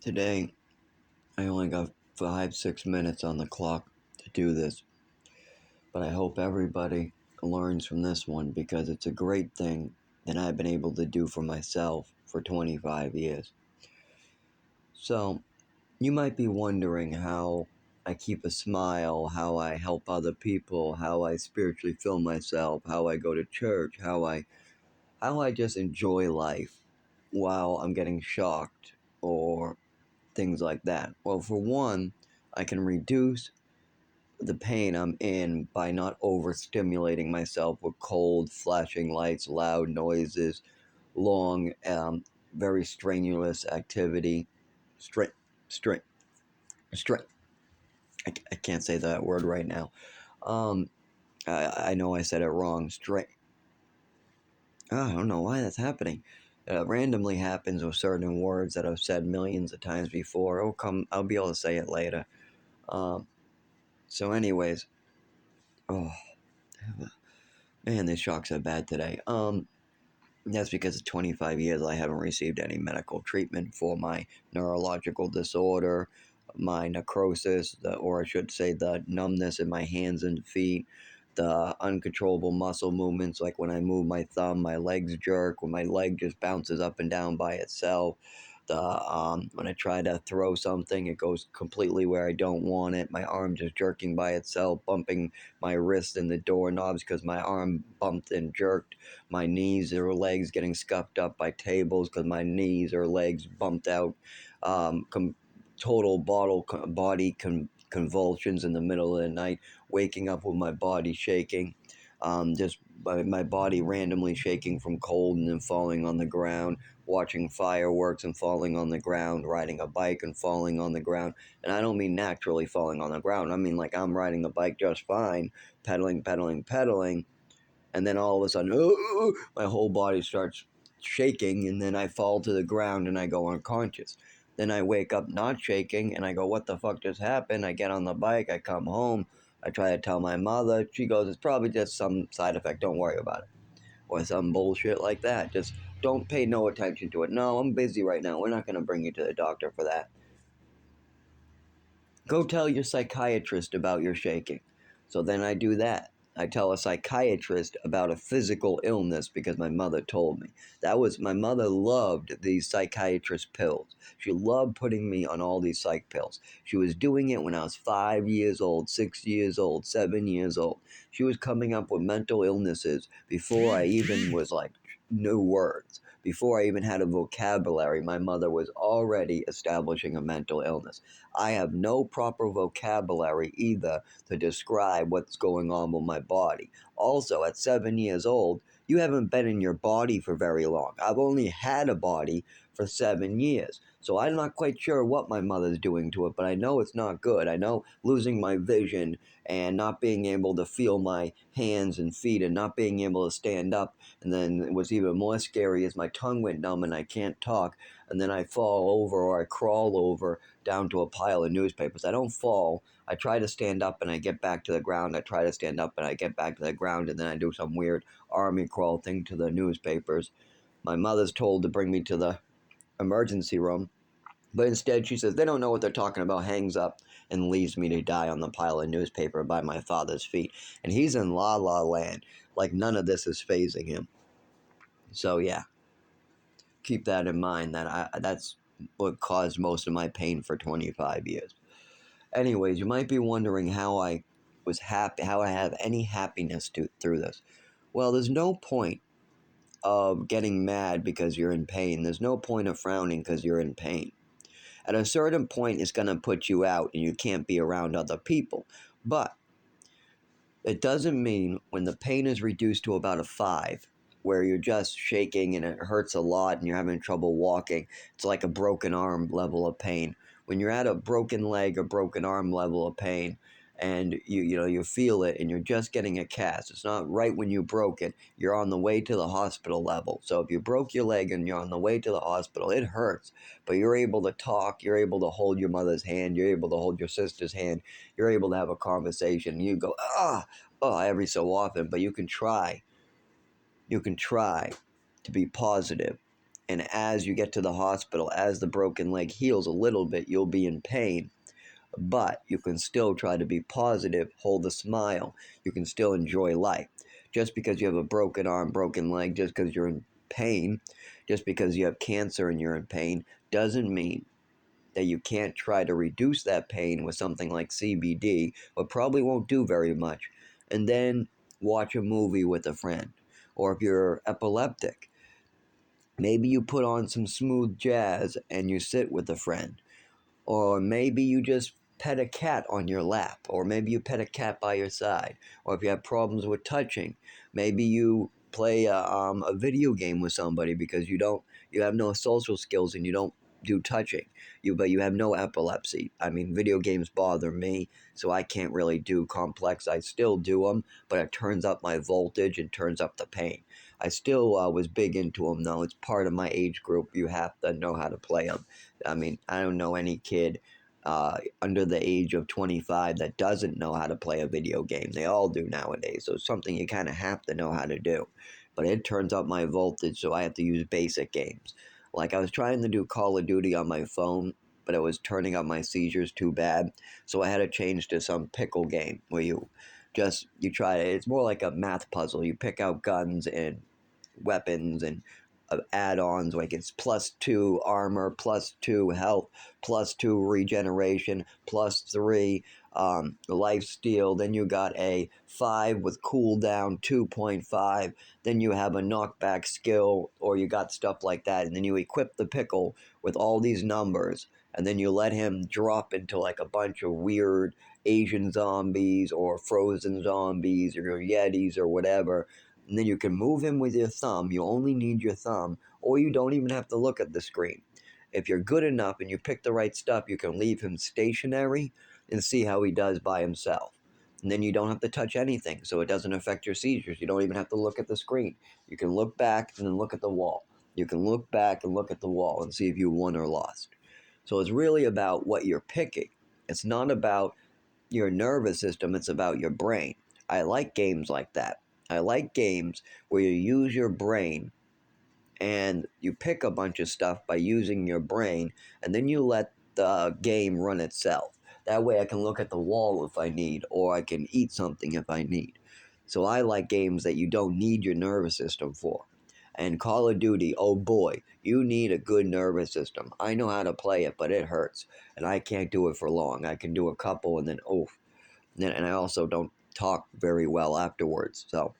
Today, I only got 5, 6 minutes on the clock to do this, but I hope everybody learns from this one because it's a great thing that I've been able to do for myself for 25 years. So, you might be wondering how I keep a smile, how I help other people, how I spiritually fill myself, how I go to church, how I just enjoy life while I'm getting shocked or things like that. Well, for one, I can reduce the pain I'm in by not overstimulating myself with cold, flashing lights, loud noises, long, very strenuous activity. Straight, straight, straight. I can't say that word right now. Um, I know I said it wrong. Straight. I don't know why that's happening. It randomly happens with certain words that I've said millions of times before. I'll be able to say it later. Um, so, anyways, oh man, these shocks are bad today. That's because of 25 years I haven't received any medical treatment for my neurological disorder, my necrosis, or I should say the numbness in my hands and feet, the uncontrollable muscle movements, like when I move my thumb, my legs jerk, when my leg just bounces up and down by itself. When I try to throw something, it goes completely where I don't want it. My arm just jerking by itself, bumping my wrist in the doorknobs because my arm bumped and jerked. My knees or legs getting scuffed up by tables because my knees or legs bumped out. Total body convulsions in the middle of the night, waking up with my body shaking. Just my body randomly shaking from cold and then falling on the ground, watching fireworks and falling on the ground, riding a bike and falling on the ground. And I don't mean naturally falling on the ground. I mean like I'm riding the bike just fine, pedaling, pedaling, pedaling, and then all of a sudden, my whole body starts shaking, and then I fall to the ground and I go unconscious. Then I wake up not shaking, and I go, what the fuck just happened? I get on the bike, I come home, I try to tell my mother. She goes, it's probably just some side effect, don't worry about it. Or some bullshit like that. Just don't pay no attention to it. No, I'm busy right now. We're not going to bring you to the doctor for that. Go tell your psychiatrist about your shaking. So then I do that. I tell a psychiatrist about a physical illness because my mother told me. My mother loved these psychiatrist pills. She loved putting me on all these psych pills. She was doing it when I was 5 years old, 6 years old, 7 years old. She was coming up with mental illnesses before I even was like, knew words. Before I even had a vocabulary, my mother was already establishing a mental illness. I have no proper vocabulary either to describe what's going on with my body. Also, at 7 years old, you haven't been in your body for very long. I've only had a body for 7 years. So I'm not quite sure what my mother's doing to it, but I know it's not good. I know losing my vision and not being able to feel my hands and feet and not being able to stand up. And then what's even more scary is my tongue went numb and I can't talk. And then I fall over or I crawl over down to a pile of newspapers. I don't fall. I try to stand up and I get back to the ground. I try to stand up and I get back to the ground, and then I do some weird army crawl thing to the newspapers. My mother's told to bring me to the emergency room, but instead she says they don't know what they're talking about, hangs up, and leaves me to die on the pile of newspaper by my father's feet. And he's in la la land. Like none of this is phasing him. So yeah, keep that in mind. That's what caused most of my pain for 25 years. Anyways, you might be wondering how I was happy, how I have any happiness through this. Well, there's no point of getting mad because you're in pain. There's no point of frowning because you're in pain. At a certain point, it's going to put you out and you can't be around other people. But it doesn't mean when the pain is reduced to about a 5, where you're just shaking and it hurts a lot and you're having trouble walking. It's like a broken arm level of pain. When you're at a broken leg or broken arm level of pain and you feel it and you're just getting a cast. It's not right when you broke it. You're on the way to the hospital level. So if you broke your leg and you're on the way to the hospital, it hurts. But you're able to talk. You're able to hold your mother's hand. You're able to hold your sister's hand. You're able to have a conversation. You go, every so often, but you can try to be positive And as you get to the hospital, as the broken leg heals a little bit, you'll be in pain. But you can still try to be positive, hold a smile. You can still enjoy life. Just because you have a broken arm, broken leg, just because you're in pain, just because you have cancer and you're in pain, doesn't mean that you can't try to reduce that pain with something like CBD, but probably won't do very much. And then watch a movie with a friend. Or if you're epileptic, maybe you put on some smooth jazz and you sit with a friend. Or maybe you just pet a cat on your lap, or maybe you pet a cat by your side. Or if you have problems with touching, maybe you play a video game with somebody because you have no social skills and you don't do touching. But you have no epilepsy. I mean, video games bother me, so I can't really do complex. I still do them, but it turns up my voltage and turns up the pain. I still was big into them though. It's part of my age group. You have to know how to play them. I mean, I don't know any kid under the age of 25 that doesn't know how to play a video game. They all do nowadays. So it's something you kind of have to know how to do. But it turns up my voltage, so I have to use basic games. Like I was trying to do Call of Duty on my phone, but it was turning up my seizures too bad. So I had to change to some pickle game where you try it. It's more like a math puzzle. You pick out guns and weapons and add-ons, like it's +2 armor, +2 health, +2 regeneration, +3 life steal. Then you got a 5 with cooldown 2.5. Then you have a knockback skill, or you got stuff like that. And then you equip the pickle with all these numbers, and then you let him drop into like a bunch of weird Asian zombies or frozen zombies or yetis or whatever, and then you can move him with your thumb. You only need your thumb, or you don't even have to look at the screen. If you're good enough and you pick the right stuff, you can leave him stationary and see how he does by himself. And then you don't have to touch anything, so it doesn't affect your seizures. You don't even have to look at the screen. You can look back and then look at the wall. You can look back and look at the wall and see if you won or lost. So it's really about what you're picking. It's not about your nervous system, it's about your brain. I like games like that. I like games where you use your brain and you pick a bunch of stuff by using your brain, and then you let the game run itself. That way I can look at the wall if I need, or I can eat something if I need. So I like games that you don't need your nervous system for. And Call of Duty, oh boy, you need a good nervous system. I know how to play it, but it hurts. And I can't do it for long. I can do a couple and then, oh. And I also don't talk very well afterwards. So,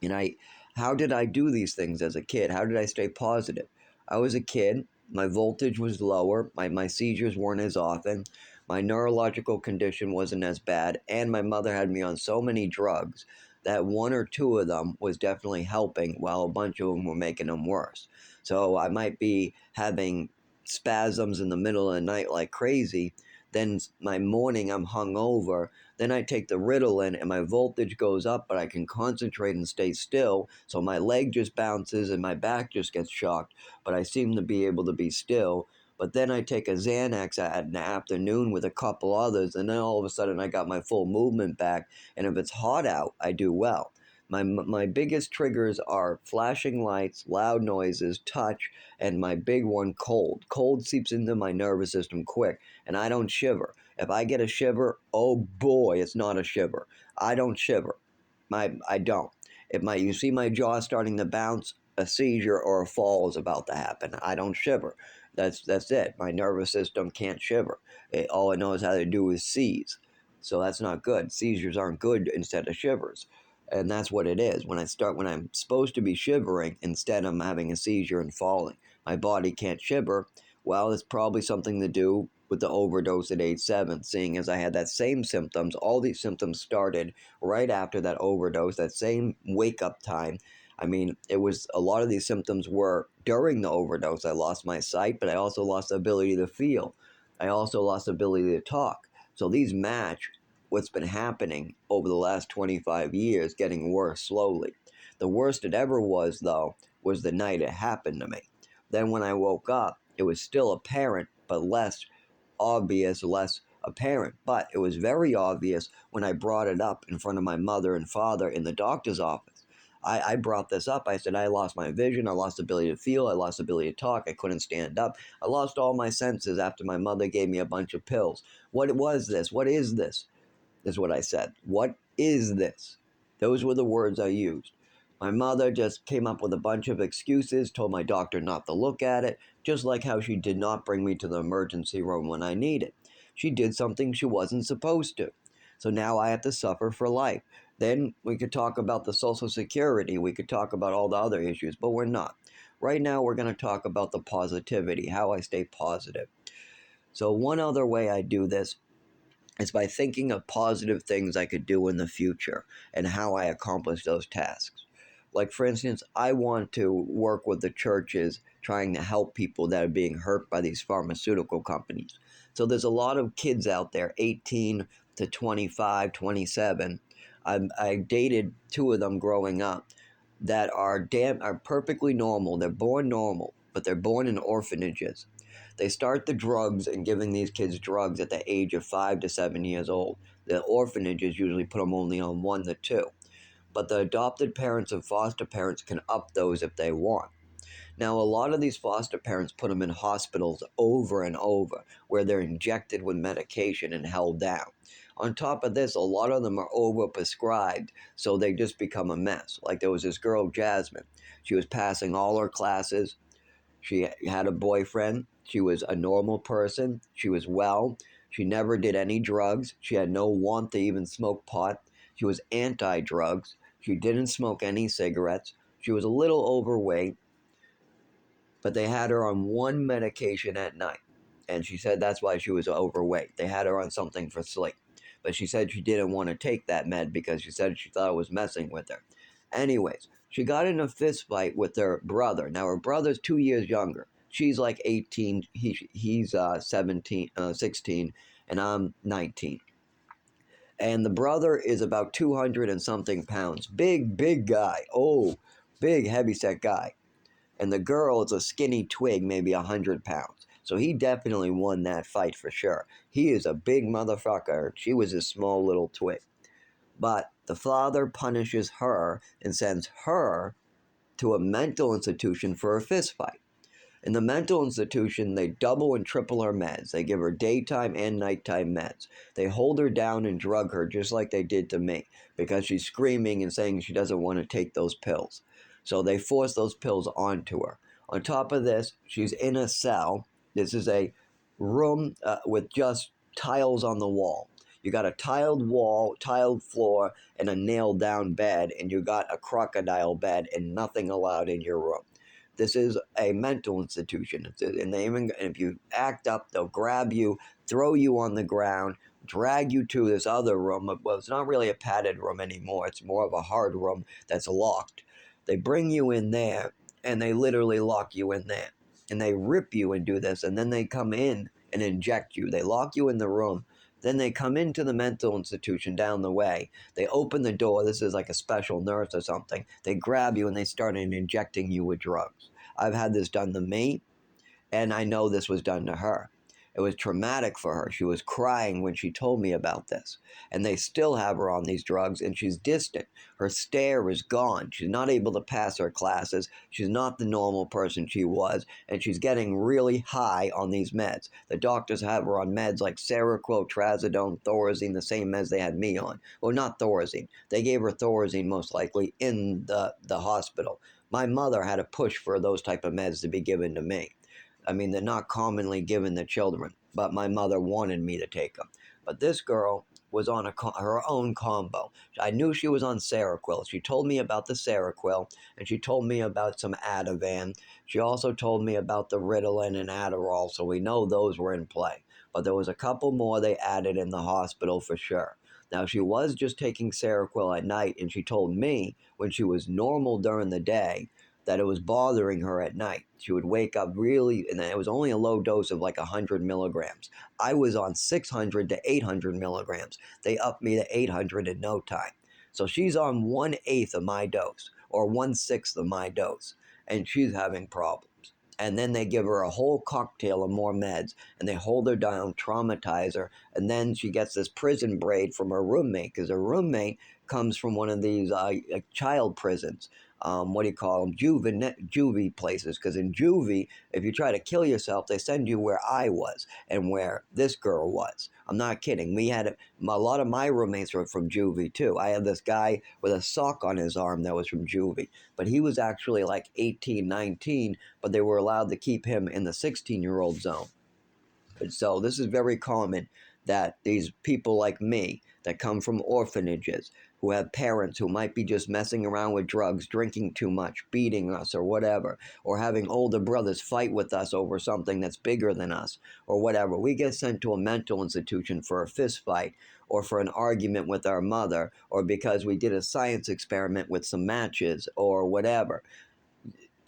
and how did I do these things as a kid? How did I stay positive? I was a kid. My voltage was lower. My seizures weren't as often. My neurological condition wasn't as bad. And my mother had me on so many drugs that one or two of them was definitely helping while a bunch of them were making them worse. So I might be having spasms in the middle of the night like crazy. Then my morning I'm hungover, then I take the Ritalin and my voltage goes up, but I can concentrate and stay still. So my leg just bounces and my back just gets shocked, but I seem to be able to be still. But then I take a Xanax at the afternoon with a couple others, and then all of a sudden I got my full movement back. And if it's hot out, I do well. My biggest triggers are flashing lights, loud noises, touch, and my big one, cold. Cold seeps into my nervous system quick, and I don't shiver. If I get a shiver, oh boy, it's not a shiver. I don't shiver. I don't. If you see my jaw starting to bounce, a seizure or a fall is about to happen. I don't shiver. That's it. My nervous system can't shiver. All it knows how to do is seize. So that's not good. Seizures aren't good instead of shivers. And that's what it is. When I'm supposed to be shivering, instead I'm having a seizure and falling. My body can't shiver. Well, it's probably something to do with the overdose at age 7, seeing as I had that same symptoms. All these symptoms started right after that overdose, that same wake up time. I mean, it was a lot of these symptoms were during the overdose. I lost my sight, but I also lost the ability to feel. I also lost the ability to talk. So these match what's been happening over the last 25 years, getting worse slowly. The worst it ever was, though, was the night it happened to me. Then when I woke up, it was still apparent, but less obvious, less apparent. But it was very obvious when I brought it up in front of my mother and father in the doctor's office. I brought this up. I said, I lost my vision. I lost the ability to feel. I lost the ability to talk. I couldn't stand up. I lost all my senses after my mother gave me a bunch of pills. What was this? What is this? Is what I said. What is this? Those were the words I used. My mother just came up with a bunch of excuses, told my doctor not to look at it, just like how she did not bring me to the emergency room when I needed. She did something she wasn't supposed to. So now I have to suffer for life. Then we could talk about the Social Security. We could talk about all the other issues, but we're not. Right now, we're going to talk about the positivity, how I stay positive. So, one other way I do this is by thinking of positive things I could do in the future and how I accomplish those tasks. Like, for instance, I want to work with the churches trying to help people that are being hurt by these pharmaceutical companies. So there's a lot of kids out there, 18 to 25, 27. I dated two of them growing up that are perfectly normal. They're born normal, but they're born in orphanages. They start the drugs and giving these kids drugs at the age of 5 to 7 years old. The orphanages usually put them only on 1 to 2. But the adopted parents and foster parents can up those if they want. Now, a lot of these foster parents put them in hospitals over and over where they're injected with medication and held down. On top of this, a lot of them are overprescribed, so they just become a mess. Like there was this girl, Jasmine. She was passing all her classes. She had a boyfriend. She was a normal person. She was well. She never did any drugs. She had no want to even smoke pot. She was anti drugs. She didn't smoke any cigarettes. She was a little overweight, but they had her on one medication at night. And she said that's why she was overweight. They had her on something for sleep. But she said she didn't want to take that med because she said she thought it was messing with her. Anyways, she got in a fist fight with her brother. Now, her brother's 2 years younger. She's like 18. He's 16, and I'm 19. And the brother is about 200 and something pounds. Big guy. Oh, big, heavyset guy. And the girl is a skinny twig, maybe 100 pounds. So he definitely won that fight for sure. He is a big motherfucker. She was a small little twig. But the father punishes her and sends her to a mental institution for a fist fight. In the mental institution, they double and triple her meds. They give her daytime and nighttime meds. They hold her down and drug her just like they did to me because she's screaming and saying she doesn't want to take those pills. So they force those pills onto her. On top of this, she's in a cell. This is a room with just tiles on the wall. You got a tiled wall, tiled floor, and a nailed down bed, and you got a crocodile bed and nothing allowed in your room. This is a mental institution. And if you act up, they'll grab you, throw you on the ground, drag you to this other room. Well, it's not really a padded room anymore. It's more of a hard room that's locked. They bring you in there, and they literally lock you in there. And they rip you and do this, and then they come in and inject you. They lock you in the room. Then they come into the mental institution down the way. They open the door. This is like a special nurse or something. They grab you and they start injecting you with drugs. I've had this done to me, and I know this was done to her. It was traumatic for her. She was crying when she told me about this. And they still have her on these drugs, and she's distant. Her stare is gone. She's not able to pass her classes. She's not the normal person she was, and she's getting really high on these meds. The doctors have her on meds like Seroquel, Trazodone, Thorazine, the same meds they had me on. Well, not Thorazine. They gave her Thorazine most likely in the hospital. My mother had to push for those type of meds to be given to me. I mean, they're not commonly given to children, but my mother wanted me to take them. But this girl was on her own combo. I knew she was on Seroquel. She told me about the Seroquel, and she told me about some Ativan. She also told me about the Ritalin and Adderall, so we know those were in play. But there was a couple more they added in the hospital for sure. Now, she was just taking Seroquel at night, and she told me when she was normal during the day that it was bothering her at night. She would wake up really, and it was only a low dose of like 100 milligrams. I was on 600 to 800 milligrams. They upped me to 800 in no time. So she's on 1/8 of my dose, or 1/6 of my dose, and she's having problems. And then they give her a whole cocktail of more meds, and they hold her down, traumatize her, and then she gets this prison braid from her roommate, because her roommate comes from one of these child prisons. What do you call them? Juvie places. Because in juvie, if you try to kill yourself, they send you where I was and where this girl was. I'm not kidding. We had a lot of my roommates were from juvie too. I had this guy with a sock on his arm that was from juvie, but he was actually like 18, 19, but they were allowed to keep him in the 16-year-old zone. And so this is very common that these people like me that come from orphanages, who have parents who might be just messing around with drugs, drinking too much, beating us or whatever, or having older brothers fight with us over something that's bigger than us or whatever. We get sent to a mental institution for a fist fight or for an argument with our mother or because we did a science experiment with some matches or whatever.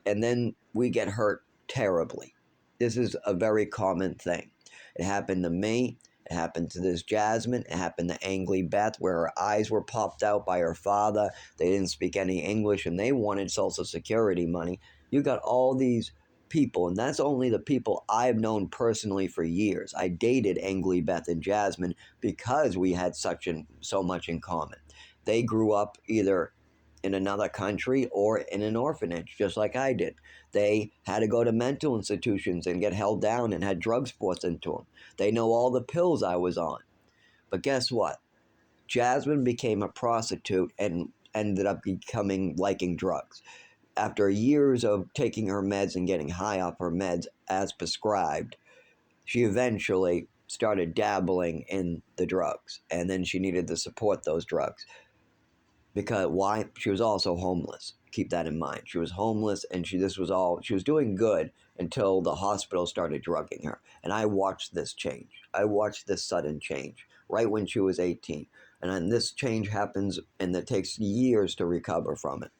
And then we get hurt terribly. This is a very common thing. It happened to me. It happened to this Jasmine. It happened to Angly Beth, where her eyes were popped out by her father. They didn't speak any English, and they wanted Social Security money. You got all these people, and that's only the people I've known personally for years. I dated Angly Beth and Jasmine because we had so much in common. They grew up either in another country or in an orphanage, just like I did. They had to go to mental institutions and get held down and had drugs forced into them. They know all the pills I was on. But guess what? Jasmine became a prostitute and ended up liking drugs. After years of taking her meds and getting high off her meds as prescribed, she eventually started dabbling in the drugs. And then she needed to support those drugs. Because why? She was also homeless. Keep that in mind. She was homeless, and she was doing good until the hospital started drugging her. And I watched this change. I watched this sudden change right when she was 18. And then this change happens, and it takes years to recover from it.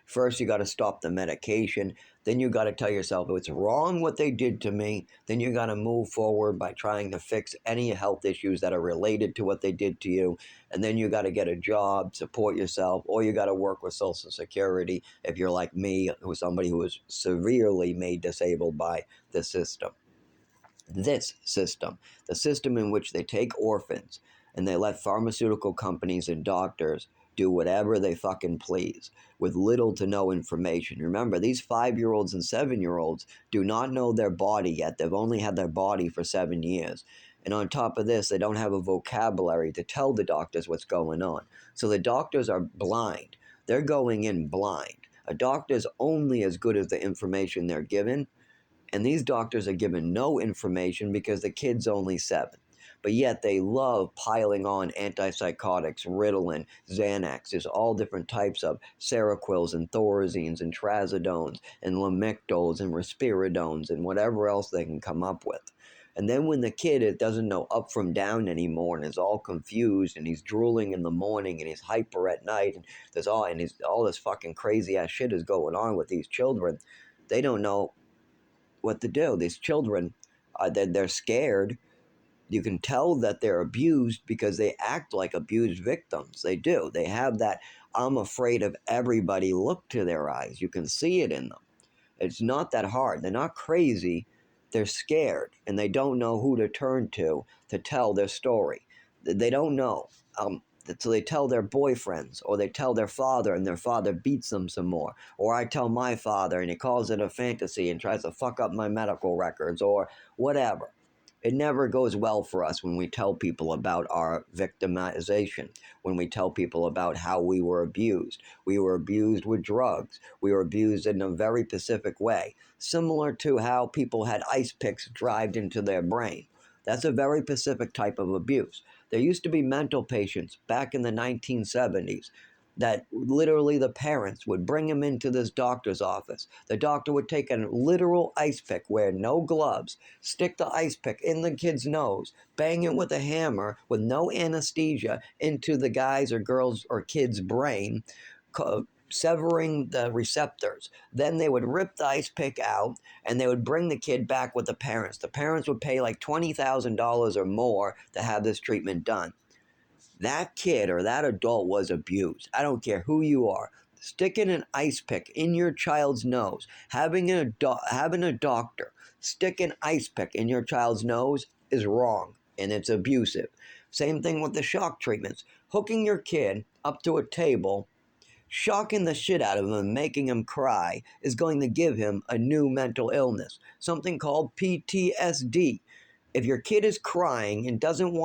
First, you got to stop the medication. Then you got to tell yourself it's wrong what they did to me. Then you got to move forward by trying to fix any health issues that are related to what they did to you. And then you got to get a job, support yourself, or you got to work with Social Security if you're like me, who's somebody who was severely made disabled by the system. This system, the system in which they take orphans and they let pharmaceutical companies and doctors do whatever they fucking please with little to no information. Remember, these 5-year-olds and 7-year-olds do not know their body yet. They've only had their body for 7 years. And on top of this, they don't have a vocabulary to tell the doctors what's going on. So the doctors are blind. They're going in blind. A doctor's only as good as the information they're given, and these doctors are given no information because the kid's only 7. But yet they love piling on antipsychotics, Ritalin, Xanax. There's all different types of Seroquels and Thorazines and Trazodones and Lamictals and Risperidones and whatever else they can come up with. And then when the kid doesn't know up from down anymore and is all confused and he's drooling in the morning and he's hyper at night and all this fucking crazy ass shit is going on with these children, they don't know what to do. These children, they're scared. You can tell that they're abused because they act like abused victims. They do. They have that I'm afraid of everybody look to their eyes. You can see it in them. It's not that hard. They're not crazy. They're scared and they don't know who to turn to tell their story. They don't know. So they tell their boyfriends or they tell their father and their father beats them some more. Or I tell my father and he calls it a fantasy and tries to fuck up my medical records or whatever. It never goes well for us when we tell people about our victimization, when we tell people about how we were abused. We were abused with drugs. We were abused in a very specific way, similar to how people had ice picks drived into their brain. That's a very specific type of abuse. There used to be mental patients back in the 1970s that literally the parents would bring him into this doctor's office. The doctor would take a literal ice pick, wear no gloves, stick the ice pick in the kid's nose, bang it with a hammer with no anesthesia into the guy's or girl's or kid's brain, severing the receptors. Then they would rip the ice pick out and they would bring the kid back with the parents. The parents would pay like $20,000 or more to have this treatment done. That kid or that adult was abused. I don't care who you are. Sticking an ice pick in your child's nose, having a doctor stick an ice pick in your child's nose is wrong and it's abusive. Same thing with the shock treatments. Hooking your kid up to a table, shocking the shit out of him and making him cry is going to give him a new mental illness, something called PTSD. If your kid is crying and doesn't want